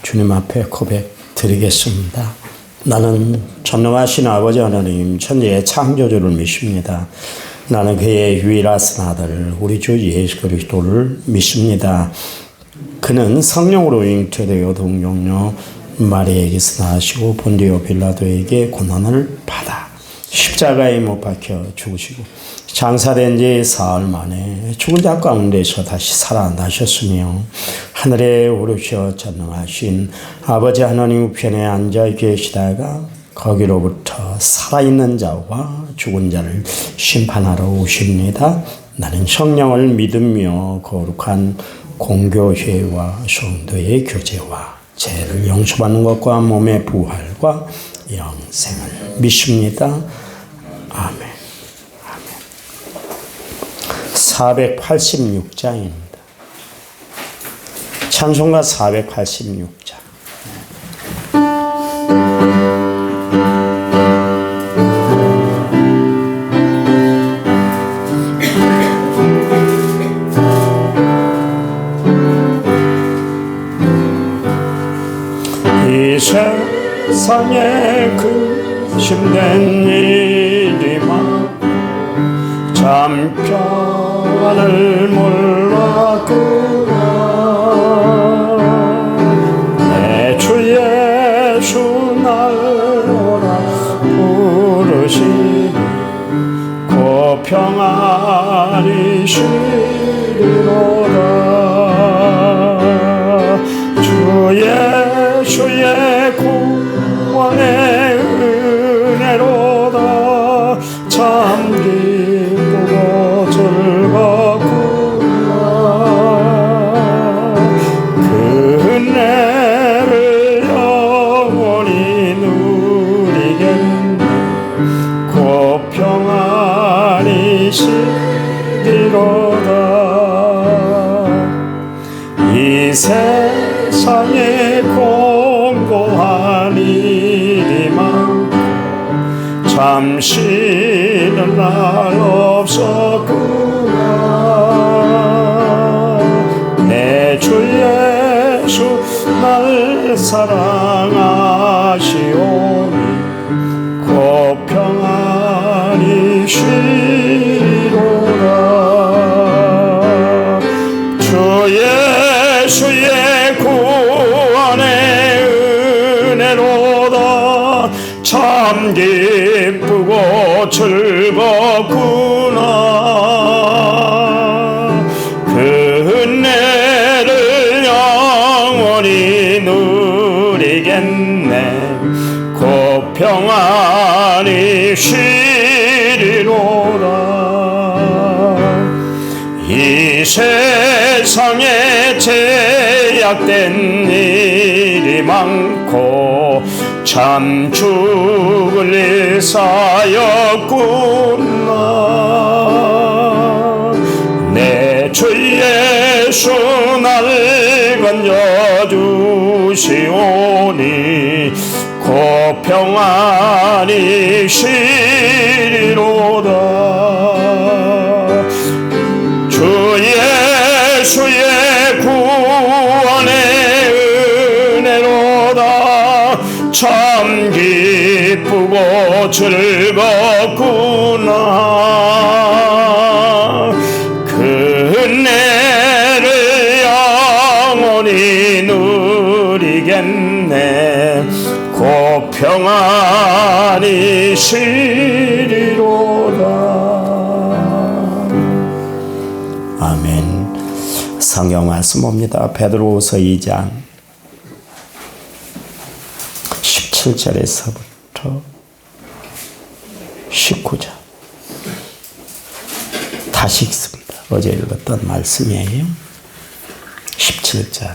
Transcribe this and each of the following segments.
주님 앞에 고백 드리겠습니다. 나는 전능하신 아버지 하나님 천지의 창조주를 믿습니다. 나는 그의 유일하신 아들 우리 주 예수 그리스도를 믿습니다. 그는 성령으로 잉태되어 동정녀 마리아에게서 나시고 본디오 빌라도에게 고난을 받아 십자가에 못 박혀 죽으시고 장사된 지 사흘 만에 죽은 자 가운데서 다시 살아나셨으며 하늘에 오르셔 전능하신 아버지 하나님 우편에 앉아 계시다가 거기로부터 살아있는 자와 죽은 자를 심판하러 오십니다. 나는 성령을 믿으며 거룩한 공교회와 성도의 교제와 죄를 용서받는 것과 몸의 부활과 영생을 믿습니다. 아멘. 486장입니다. 찬송가 486장. 이 세상에 근심된 일이 참 평안을 몰랐구나. 내 주 예수 날 오라 부르시니 그 평안이 쉬리로다. 주 예수의 구원의 은혜로다. 참 기쁘고 즐겁구나. 그 은혜를 영원히 누리겠네. 그 평안이 시리로다. 이 세상에 공고한 일이 많고 잠시는 날 없었구나. 내 주 예수 날 사랑하시오니 그 평안이 쉬리로다. 주 예수의 구원의 은혜로다. 참 기쁘고 즐겁구나. 그 은혜를 영원히 누리겠네. 그 평안이 쉬리로다. 이 세상에 제약된 일이 많고 참 죽을 일 쌓였구나. 내 주 예수 날 건져주시오니 그 평안이 쉬리로다. 주 예수의 구원의 은혜로다. 참 기쁘고 즐겁구나. 그 은혜를 영원히 누리겠네. 그 평안이 시리로다. 아멘. 성경 말씀 봅니다. 베드로후서 2장 17절에서부터 19절 다시 읽습니다. 어제 읽었던 말씀이에요. 17절.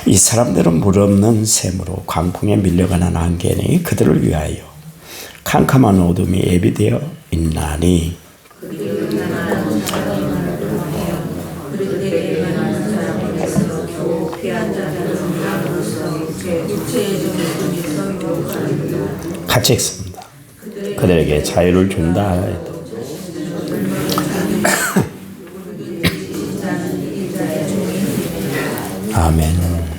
이 사람들은 물 없는 샘으로 광풍에 밀려가는 안개니 그들을 위하여 캄캄한 어둠이 예비되어 있나니 같이 읽습니다. 그들에게 자유를 준다 해도 아멘.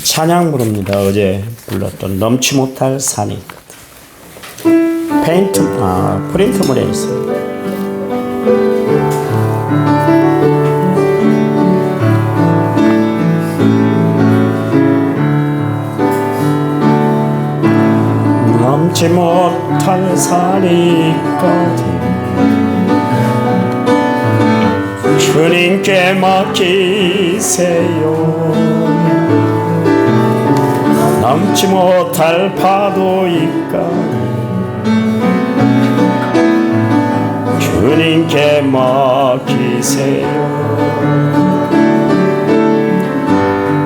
찬양 부릅니다. 어제 불렀던 넘지 못할 산이 있거든. 프린트물에 있어요. 넘지 못할 산이 있거든. 주님께 맡기세요. 넘지 못할 파도 있거든. 주님께 맡기세요.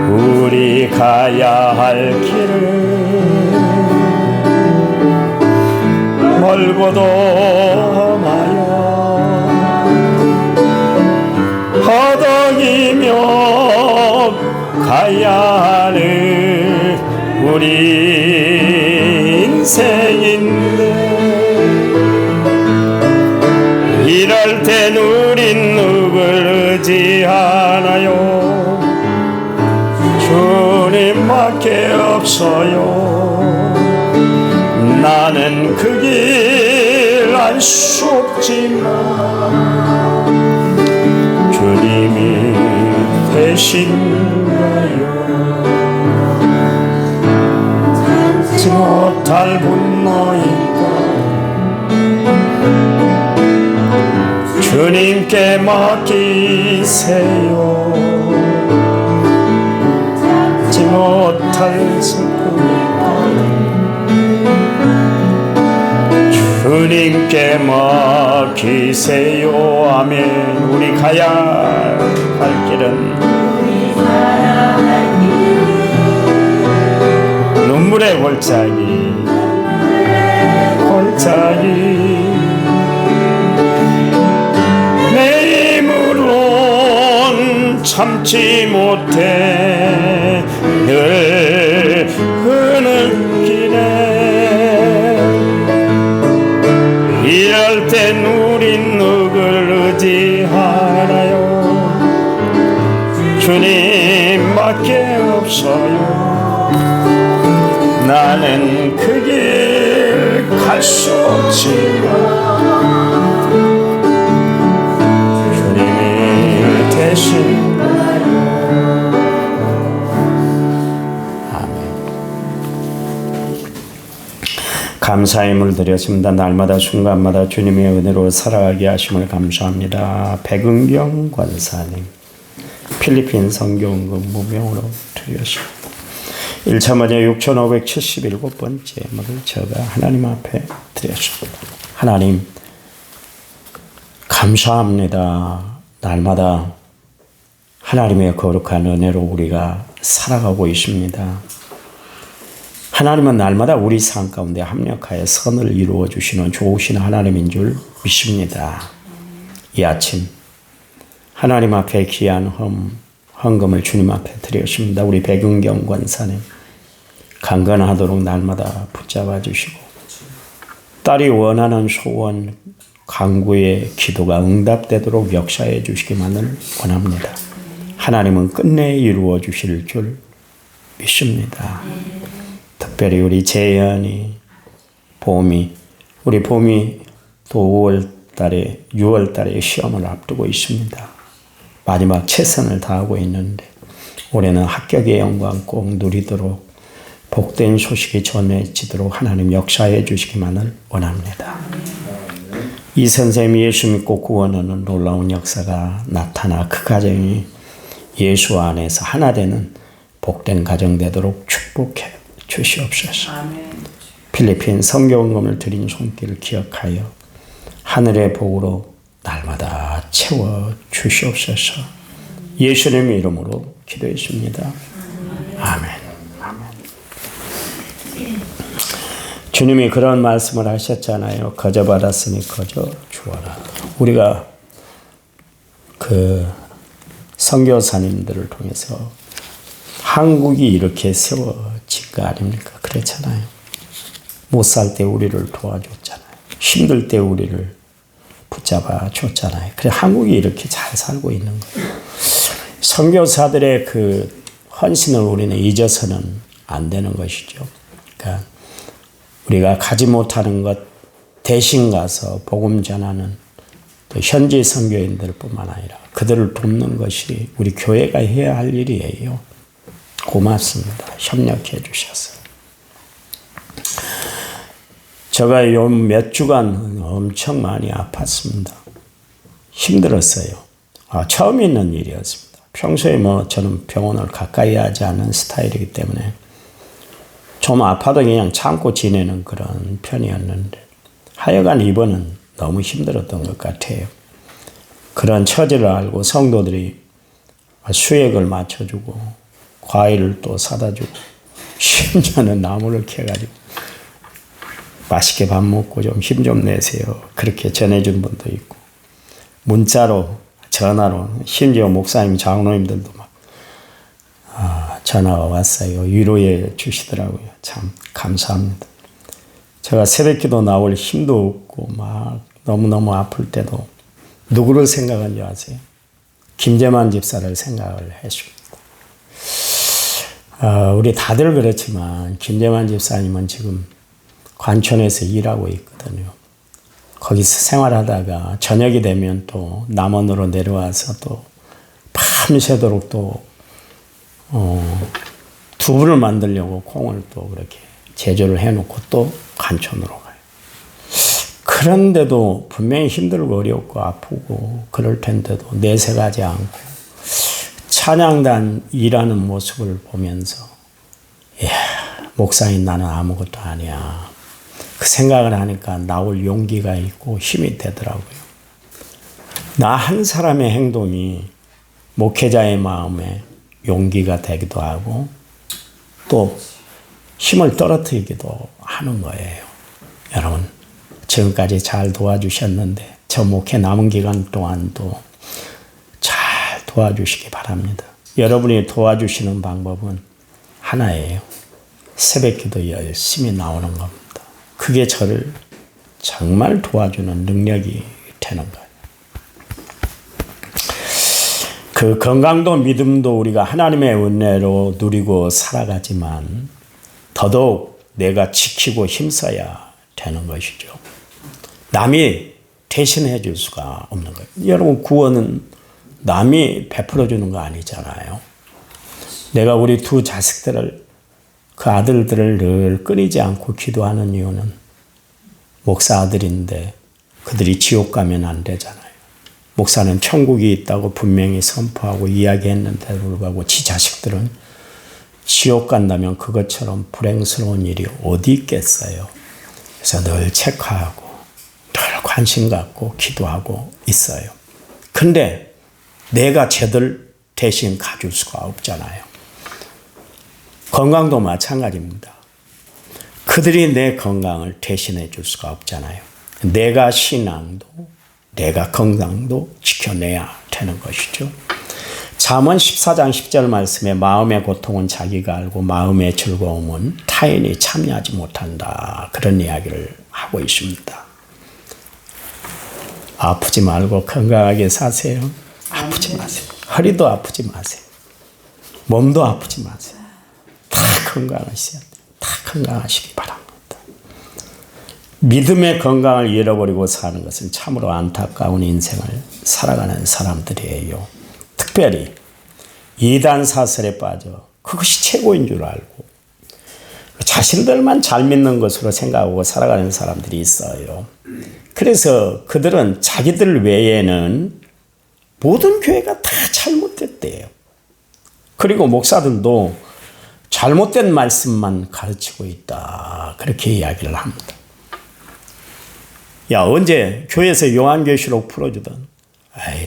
우리 가야 할 길은 멀고도 험하여 허덕이며 가야 하는 우리 인생인데, 이럴 땐 우린 누굴 의지하나요? 주님밖에 없어요. 나는 그 길 알 수 없지만 주님이 되신가요? 참지 못할 분노니까 주님께 맡기세요. 참지 못할 슬픔이니까 주님께 맡기세요. 아멘. 우리 가야 할 길은 눈물의 골짜기 내 힘으론 참지 못해 늘 흐느끼네. 이럴 땐 우린 누굴 의지하나요? 주님밖에 없어요. 나는 그 길 갈 수 없지만 주님이 되신가요? 아멘. 감사의 물 드렸습니다. 날마다 순간마다 주님의 은혜로 살아가게 하심을 감사합니다. 백은경 권사님, 필리핀 선교원금 무명으로 드렸습니다. 1차 먼저 6,577번째 물을 제가 하나님 앞에 드렸습니다. 하나님 감사합니다. 날마다 하나님의 거룩한 은혜로 우리가 살아가고 있습니다. 하나님은 날마다 우리 삶 가운데 합력하여 선을 이루어 주시는 좋으신 하나님인 줄 믿습니다. 이 아침 하나님 앞에 귀한 헌금을 주님 앞에 드렸습니다. 우리 백은경 권사님 강건하도록 날마다 붙잡아 주시고 딸이 원하는 소원 간구의 기도가 응답되도록 역사해 주시기만을 원합니다. 하나님은 끝내 이루어 주실 줄 믿습니다. 특별히 우리 재현이, 우리 봄이 또 6월달에 시험을 앞두고 있습니다. 마지막 최선을 다하고 있는데 올해는 합격의 영광 꼭 누리도록 복된 소식이 전해지도록 하나님 역사해 주시기만을 원합니다. 이 선생님이 예수 믿고 구원하는 놀라운 역사가 나타나 그 가정이 예수 안에서 하나 되는 복된 가정 되도록 축복해 주시옵소서. 필리핀 선교원금을 드린 손길을 기억하여 하늘의 복으로 날마다 채워 주시옵소서. 예수님의 이름으로 기도했습니다. 아멘. 주님이 그런 말씀을 하셨잖아요. 거저 받았으니 거저 주어라. 우리가 그 선교사님들을 통해서 한국이 이렇게 세워진 거 아닙니까? 그렇잖아요. 못 살 때 우리를 도와줬잖아요. 힘들 때 우리를 붙잡아 줬잖아요. 그래 한국이 이렇게 잘 살고 있는 거예요. 선교사들의 그 헌신을 우리는 잊어서는 안 되는 것이죠. 그러니까 우리가 가지 못하는 것 대신 가서 복음 전하는 또 현지 선교인들 뿐만 아니라 그들을 돕는 것이 우리 교회가 해야 할 일이에요. 고맙습니다. 협력해 주셔서. 제가 요 몇 주간 엄청 많이 아팠습니다. 힘들었어요. 처음 있는 일이었습니다. 평소에 저는 병원을 가까이 하지 않는 스타일이기 때문에 좀 아파도 그냥 참고 지내는 그런 편이었는데 하여간 이번은 너무 힘들었던 것 같아요. 그런 처지를 알고 성도들이 수액을 맞춰주고 과일을 또 사다 주고 심지어는 나무를 캐가지고 맛있게 밥 먹고 좀 힘 좀 내세요. 그렇게 전해준 분도 있고 문자로 전화로 심지어 목사님 장로님들도 막 전화가 왔어요. 위로해 주시더라고요. 참 감사합니다. 제가 새벽기도 나올 힘도 없고 막 너무너무 아플 때도 누구를 생각한 줄 아세요? 김재만 집사를 생각을 했습니다. 우리 다들 그렇지만 김재만 집사님은 지금 관촌에서 일하고 있거든요. 거기서 생활하다가 저녁이 되면 또 남원으로 내려와서 또 밤새도록 또 두부를 만들려고 콩을 또 그렇게 제조를 해놓고 또 관촌으로 가요. 그런데도 분명히 힘들고 어렵고 아프고 그럴 텐데도 내색하지 않고 찬양단 일하는 모습을 보면서 목사님 나는 아무것도 아니야. 그 생각을 하니까 나올 용기가 있고 힘이 되더라고요. 나 한 사람의 행동이 목회자의 마음에 용기가 되기도 하고 또 힘을 떨어뜨리기도 하는 거예요. 여러분 지금까지 잘 도와주셨는데 저 목회 남은 기간 동안도 잘 도와주시기 바랍니다. 여러분이 도와주시는 방법은 하나예요. 새벽기도 열심히 나오는 겁니다. 그게 저를 정말 도와주는 능력이 되는 거예요. 그 건강도 믿음도 우리가 하나님의 은혜로 누리고 살아가지만 더더욱 내가 지키고 힘써야 되는 것이죠. 남이 대신해 줄 수가 없는 거예요. 여러분 구원은 남이 베풀어 주는 거 아니잖아요. 내가 우리 두 자식들을 그 아들들을 늘 끊이지 않고 기도하는 이유는 목사 아들인데 그들이 지옥 가면 안 되잖아요. 목사는 천국이 있다고 분명히 선포하고 이야기했는데도 불구하고 지 자식들은 지옥 간다면 그것처럼 불행스러운 일이 어디 있겠어요. 그래서 늘 체크하고 늘 관심 갖고 기도하고 있어요. 근데 내가 쟤들 대신 가줄 수가 없잖아요. 건강도 마찬가지입니다. 그들이 내 건강을 대신해 줄 수가 없잖아요. 내가 신앙도 내가 건강도 지켜내야 되는 것이죠. 잠언 14장 10절 말씀에 마음의 고통은 자기가 알고 마음의 즐거움은 타인이 참여하지 못한다. 그런 이야기를 하고 있습니다. 아프지 말고 건강하게 사세요. 아프지 마세요. 허리도 아프지 마세요. 몸도 아프지 마세요. 다 건강하셔야 돼요. 다 건강하시기 바랍니다. 믿음의 건강을 잃어버리고 사는 것은 참으로 안타까운 인생을 살아가는 사람들이에요. 특별히 이단 사설에 빠져 그것이 최고인 줄 알고 자신들만 잘 믿는 것으로 생각하고 살아가는 사람들이 있어요. 그래서 그들은 자기들 외에는 모든 교회가 다 잘못됐대요. 그리고 목사들도 잘못된 말씀만 가르치고 있다. 그렇게 이야기를 합니다. 야, 언제 교회에서 요한계시록 풀어주던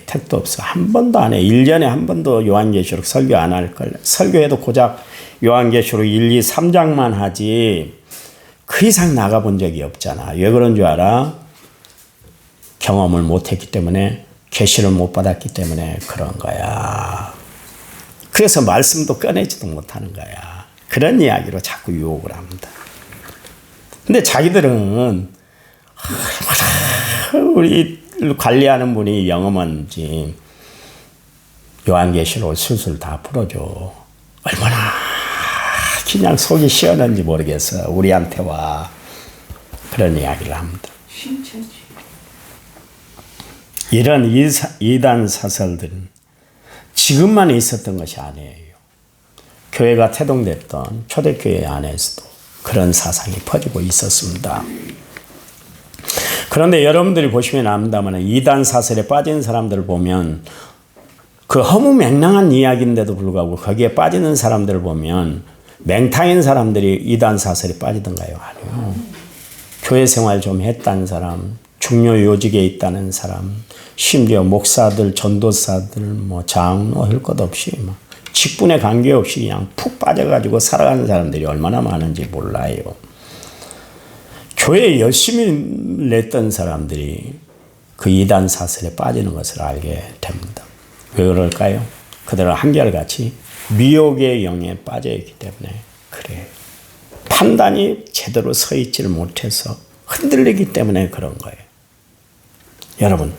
택도 없어. 한 번도 안 해. 1년에 한 번도 요한계시록 설교 안 할걸. 설교해도 고작 요한계시록 1, 2, 3장만 하지 그 이상 나가본 적이 없잖아. 왜 그런 줄 알아? 경험을 못했기 때문에, 계시를 못 받았기 때문에 그런 거야. 그래서 말씀도 꺼내지도 못하는 거야. 그런 이야기로 자꾸 유혹을 합니다. 근데 자기들은 우리 관리하는 분이 영험한지 요한계시록 술술 다 풀어줘. 얼마나 그냥 속이 시원한지 모르겠어. 우리한테 와. 그런 이야기를 합니다. 이런 이단 사설들은 지금만 있었던 것이 아니에요. 교회가 태동됐던 초대교회 안에서도 그런 사상이 퍼지고 있었습니다. 그런데 여러분들이 보시면 압니다만 이단 사설에 빠진 사람들을 보면 그 허무맹랑한 이야기인데도 불구하고 거기에 빠지는 사람들을 보면 맹탕인 사람들이 이단 사설에 빠지던가요? 아니요. 교회 생활 좀 했다는 사람, 중요 요직에 있다는 사람, 심지어 목사들, 전도사들, 뭐 장로 할 것 없이 막 직분에 관계없이 그냥 푹 빠져가지고 살아가는 사람들이 얼마나 많은지 몰라요. 교회에 열심히 냈던 사람들이 그 이단 사설에 빠지는 것을 알게 됩니다. 왜 그럴까요? 그들은 한결같이 미혹의 영에 빠져있기 때문에 그래요. 판단이 제대로 서 있지를 못해서 흔들리기 때문에 그런 거예요. 여러분,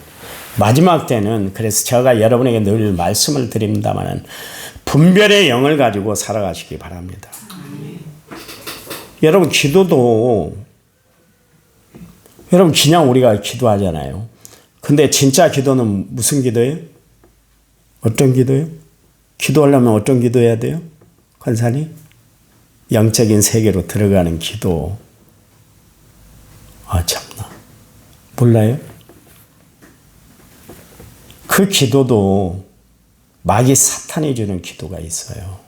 마지막 때는 그래서 제가 여러분에게 늘 말씀을 드립니다만 분별의 영을 가지고 살아가시기 바랍니다. 여러분, 기도도 여러분 그냥 우리가 기도하잖아요. 근데 진짜 기도는 무슨 기도예요? 어떤 기도예요? 기도하려면 어떤 기도해야 돼요? 권사님? 영적인 세계로 들어가는 기도. 참나. 몰라요? 그 기도도 마귀 사탄이 주는 기도가 있어요.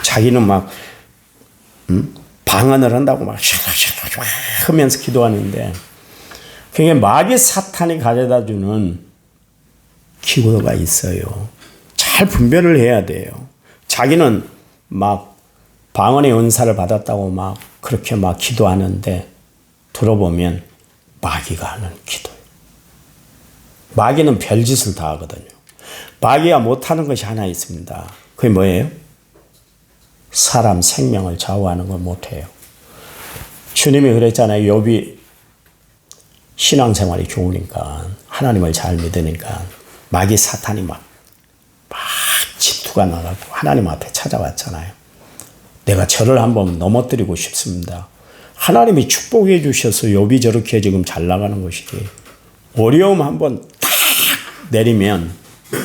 자기는 막 방언을 한다고 막 하면서 기도하는데 그게 마귀 사탄이 가져다 주는 기도가 있어요. 잘 분별을 해야 돼요. 자기는 막 방언의 은사를 받았다고 막 그렇게 막 기도하는데 들어보면 마귀가 하는 기도예요. 마귀는 별짓을 다 하거든요. 마귀가 못하는 것이 하나 있습니다. 그게 뭐예요? 사람 생명을 좌우하는 걸 못해요. 주님이 그랬잖아요. 욥이 신앙생활이 좋으니까 하나님을 잘 믿으니까 마귀 사탄이 막 질투가 나가고 하나님 앞에 찾아왔잖아요. 내가 저를 한번 넘어뜨리고 싶습니다. 하나님이 축복해 주셔서 욥이 저렇게 지금 잘 나가는 것이지. 어려움 한번 탁 내리면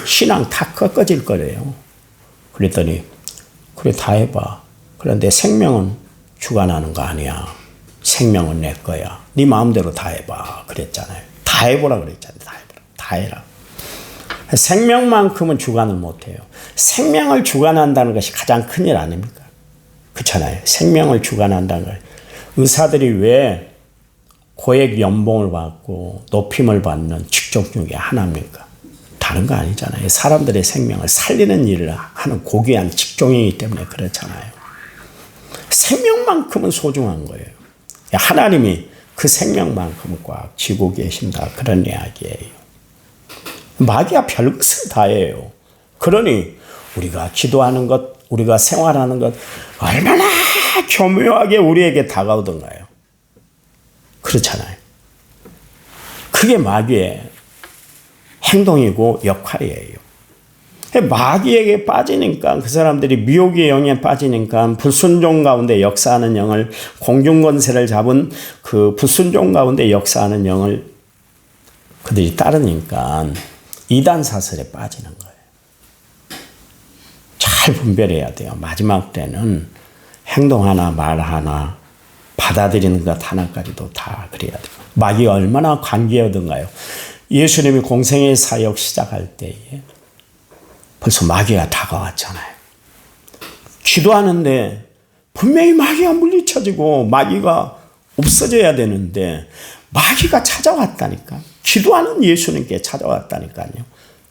신앙 다 꺾어질 거래요. 그랬더니 그래 다 해봐. 그런데 생명은 주관하는 거 아니야. 생명은 내 거야. 네 마음대로 다 해봐. 그랬잖아요. 다 해보라 그랬잖아요. 다 해보라. 다 해라. 생명만큼은 주관을 못해요. 생명을 주관한다는 것이 가장 큰일 아닙니까? 그렇잖아요. 생명을 주관한다는 걸. 의사들이 왜 고액 연봉을 받고 높임을 받는 직종 중에 하나입니까? 다른 거 아니잖아요. 사람들의 생명을 살리는 일을 하는 고귀한 직종이기 때문에 그렇잖아요. 생명만큼은 소중한 거예요. 하나님이 그 생명만큼은 꽉 쥐고 계신다. 그런 이야기예요. 마귀가 별것을 다 해요. 그러니 우리가 기도하는 것, 우리가 생활하는 것 얼마나 교묘하게 우리에게 다가오던가요. 그렇잖아요. 그게 마귀의 행동이고 역할이에요. 마귀에게 빠지니까 그 사람들이 미혹의 영에 빠지니까 불순종 가운데 역사하는 영을 공중권세를 잡은 그 불순종 가운데 역사하는 영을 그들이 따르니까 이단 사설에 빠지는 거예요. 잘 분별해야 돼요. 마지막 때는 행동 하나 말 하나 받아들이는 것 하나까지도 다 그래야 돼요. 마귀가 얼마나 관계하던가요. 예수님이 공생의 사역 시작할 때에 벌써 마귀가 다가왔잖아요. 기도하는데 분명히 마귀가 물리쳐지고 마귀가 없어져야 되는데 마귀가 찾아왔다니까. 기도하는 예수님께 찾아왔다니까요.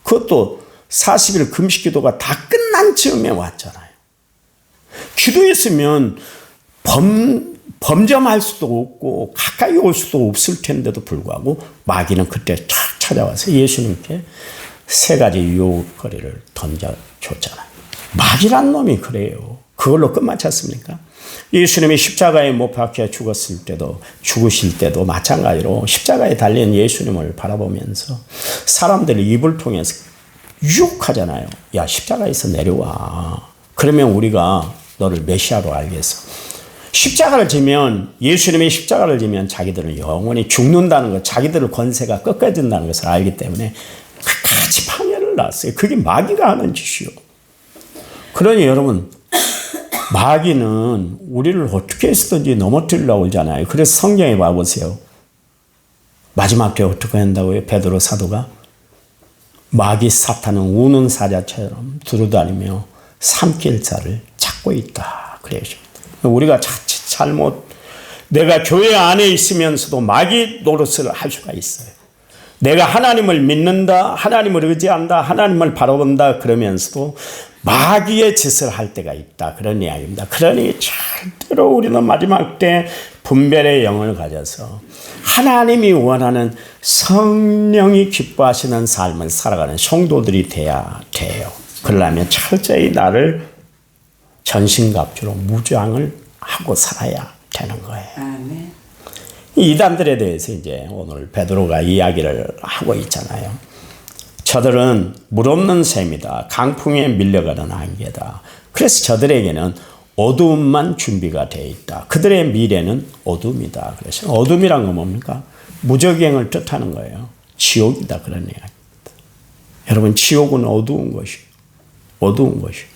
그것도 40일 금식 기도가 다 끝난 즈음에 왔잖아요. 기도했으면 범점할 수도 없고 가까이 올 수도 없을 텐데도 불구하고 마귀는 그때 탁 찾아와서 예수님께 세 가지 유혹거리를 던져줬잖아요. 마귀란 놈이 그래요. 그걸로 끝마쳤습니까? 예수님이 십자가에 못 박혀 죽었을 때도 죽으실 때도 마찬가지로 십자가에 달린 예수님을 바라보면서 사람들이 입을 통해서 유혹하잖아요. 야, 십자가에서 내려와. 그러면 우리가 너를 메시아로 알겠어. 십자가를 지면, 예수님의 십자가를 지면 자기들은 영원히 죽는다는 것, 자기들의 권세가 꺾어진다는 것을 알기 때문에 끝까지 방해를 놨어요. 그게 마귀가 하는 짓이요. 그러니 여러분, 마귀는 우리를 어떻게 해서든지 넘어뜨리려고 하잖아요. 그래서 성경에 봐보세요. 마지막 때 어떻게 한다고요? 베드로 사도가 마귀 사탄은 우는 사자처럼 두루다니며 삼킬 자를 찾고 있다. 그래요. 우리가 자칫 잘못, 내가 교회 안에 있으면서도 마귀 노릇을 할 수가 있어요. 내가 하나님을 믿는다, 하나님을 의지한다, 하나님을 바라본다 그러면서도 마귀의 짓을 할 때가 있다. 그런 이야기입니다. 그러니 절대로 우리는 마지막 때 분별의 영을 가져서 하나님이 원하는 성령이 기뻐하시는 삶을 살아가는 성도들이 돼야 돼요. 그러려면 철저히 나를 전신갑주로 무장을 하고 살아야 되는 거예요. 아멘. 이단들에 대해서 이제 오늘 베드로가 이야기를 하고 있잖아요. 저들은 물 없는 샘이다. 강풍에 밀려가는 안개다. 그래서 저들에게는 어두움만 준비가 되어 있다. 그들의 미래는 어둠이다. 그래서 어둠이란 건 뭡니까? 무적행을 뜻하는 거예요. 지옥이다. 그런 이야기입니다. 여러분, 지옥은 어두운 것이에요. 어두운 것이에요.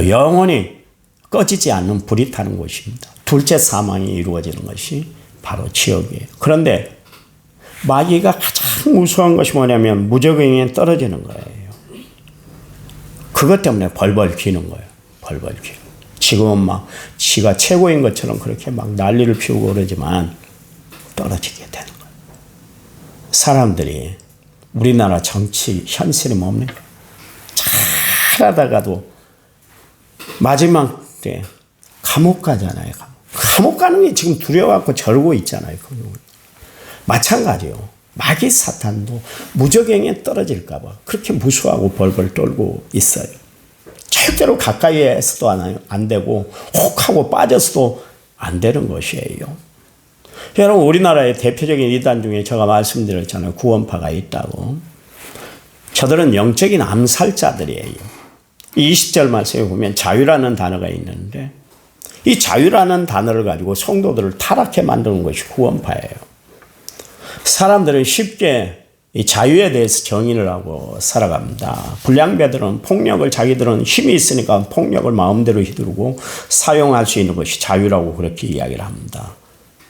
영원히 꺼지지 않는 불이 타는 곳입니다. 둘째 사망이 이루어지는 것이 바로 지옥이에요. 그런데 마귀가 가장 무서운 것이 뭐냐면 무적행에 떨어지는 거예요. 그것 때문에 벌벌 기는 거예요. 벌벌 기는. 지금은 막 지가 최고인 것처럼 그렇게 막 난리를 피우고 그러지만 떨어지게 되는 거예요. 사람들이 우리나라 정치 현실이 뭡니까? 잘하다가도 마지막 때 감옥 가잖아요. 감옥 가는 게 지금 두려워갖고 저러고 있잖아요. 마찬가지요. 마귀 사탄도 무적행에 떨어질까봐 그렇게 무서워하고 벌벌 떨고 있어요. 절대로 가까이에서도 안 되고 혹하고 빠져서도 안 되는 것이에요. 여러분, 우리나라의 대표적인 이단 중에 제가 말씀드렸잖아요. 구원파가 있다고. 저들은 영적인 암살자들이에요. 20절 말씀에 보면 자유라는 단어가 있는데 이 자유라는 단어를 가지고 성도들을 타락해 만드는 것이 구원파예요. 사람들은 쉽게 이 자유에 대해서 정의를 하고 살아갑니다. 불량배들은 폭력을, 자기들은 힘이 있으니까 폭력을 마음대로 휘두르고 사용할 수 있는 것이 자유라고 그렇게 이야기를 합니다.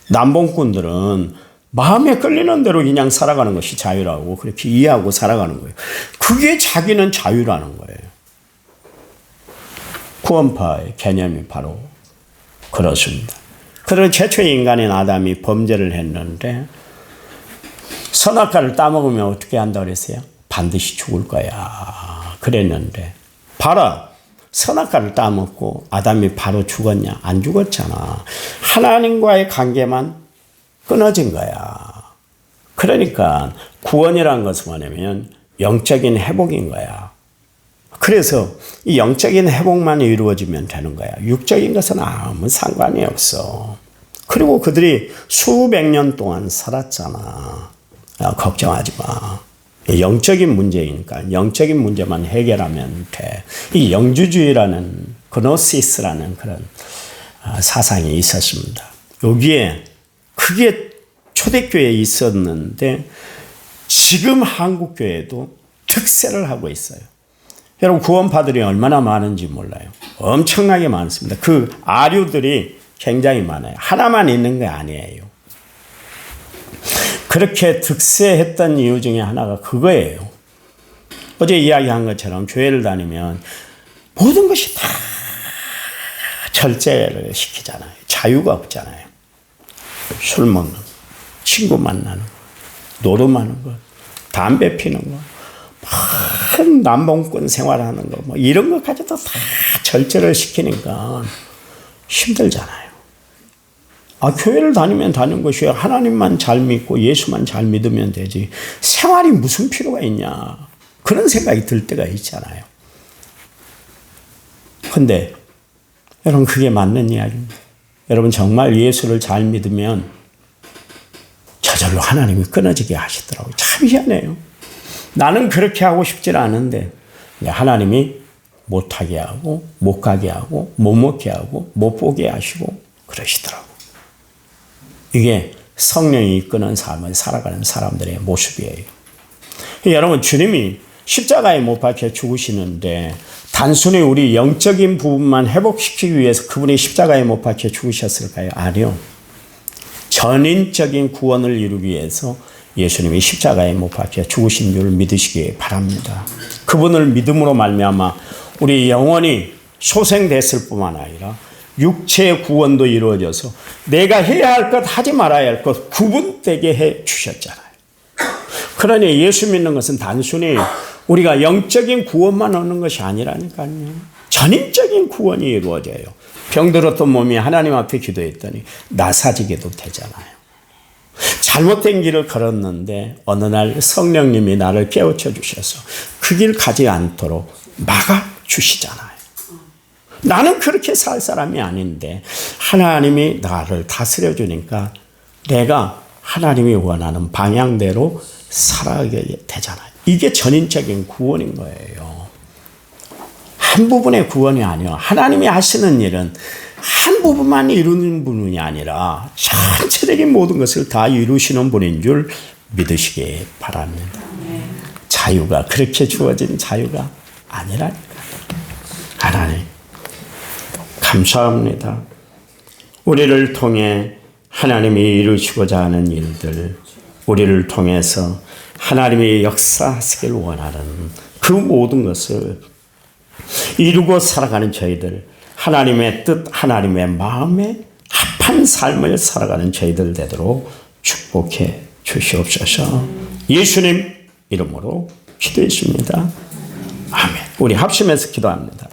남봉꾼들은 마음에 끌리는 대로 그냥 살아가는 것이 자유라고 그렇게 이해하고 살아가는 거예요. 그게 자기는 자유라는 거예요. 구원파의 개념이 바로 그렇습니다. 그런 최초의 인간인 아담이 범죄를 했는데 선악과를 따먹으면 어떻게 한다고 그랬어요? 반드시 죽을 거야. 그랬는데 봐라. 선악과를 따먹고 아담이 바로 죽었냐? 안 죽었잖아. 하나님과의 관계만 끊어진 거야. 그러니까 구원이라는 것은 뭐냐면 영적인 회복인 거야. 그래서 이 영적인 회복만 이루어지면 되는 거야. 육적인 것은 아무 상관이 없어. 그리고 그들이 수백 년 동안 살았잖아. 야, 걱정하지 마. 영적인 문제이니까 영적인 문제만 해결하면 돼. 이 영주주의라는 그노시스라는 그런 사상이 있었습니다. 여기에 그게 초대교회에 있었는데 지금 한국교회도 특세를 하고 있어요. 여러분, 구원파들이 얼마나 많은지 몰라요. 엄청나게 많습니다. 그 아류들이 굉장히 많아요. 하나만 있는 게 아니에요. 그렇게 득세했던 이유 중에 하나가 그거예요. 어제 이야기한 것처럼 교회를 다니면 모든 것이 다 절제를 시키잖아요. 자유가 없잖아요. 술 먹는 거, 친구 만나는 거, 노름하는 거, 담배 피는 거, 큰 남봉꾼 생활하는 거, 뭐 이런 것까지도 다 절제를 시키니까 힘들잖아요. 교회를 다니면 다니는 것이 하나님만 잘 믿고 예수만 잘 믿으면 되지. 생활이 무슨 필요가 있냐. 그런 생각이 들 때가 있잖아요. 근데 여러분, 그게 맞는 이야기입니다. 여러분, 정말 예수를 잘 믿으면 저절로 하나님이 끊어지게 하시더라고요. 참 희한해요. 나는 그렇게 하고 싶지 않은데 하나님이 못하게 하고 못 가게 하고 못 먹게 하고 못 보게 하시고 그러시더라고. 이게 성령이 이끄는 삶을 살아가는 사람들의 모습이에요. 여러분, 주님이 십자가에 못 박혀 죽으시는데 단순히 우리 영적인 부분만 회복시키기 위해서 그분이 십자가에 못 박혀 죽으셨을까요? 아니요. 전인적인 구원을 이루기 위해서 예수님이 십자가에 못 박혀 죽으신 줄 믿으시기 바랍니다. 그분을 믿음으로 말미암아 우리 영혼이 소생됐을 뿐만 아니라 육체의 구원도 이루어져서 내가 해야 할 것 하지 말아야 할 것 구분되게 해 주셨잖아요. 그러니 예수 믿는 것은 단순히 우리가 영적인 구원만 얻는 것이 아니라니까요. 전인적인 구원이 이루어져요. 병들었던 몸이 하나님 앞에 기도했더니 나사지게도 되잖아요. 잘못된 길을 걸었는데 어느 날 성령님이 나를 깨우쳐 주셔서 그 길 가지 않도록 막아주시잖아요. 나는 그렇게 살 사람이 아닌데 하나님이 나를 다스려 주니까 내가 하나님이 원하는 방향대로 살아가게 되잖아요. 이게 전인적인 구원인 거예요. 한 부분의 구원이 아니요. 하나님이 하시는 일은 한 부분만 이루는 분이 아니라 전체적인 모든 것을 다 이루시는 분인 줄 믿으시기 바랍니다. 자유가 그렇게 주어진 자유가 아니라니까. 하나님 감사합니다. 우리를 통해 하나님이 이루시고자 하는 일들, 우리를 통해서 하나님이 역사하시길 원하는 그 모든 것을 이루고 살아가는 저희들, 하나님의 뜻, 하나님의 마음에 합한 삶을 살아가는 저희들 되도록 축복해 주시옵소서. 예수님 이름으로 기도했습니다. 아멘. 우리 합심해서 기도합니다.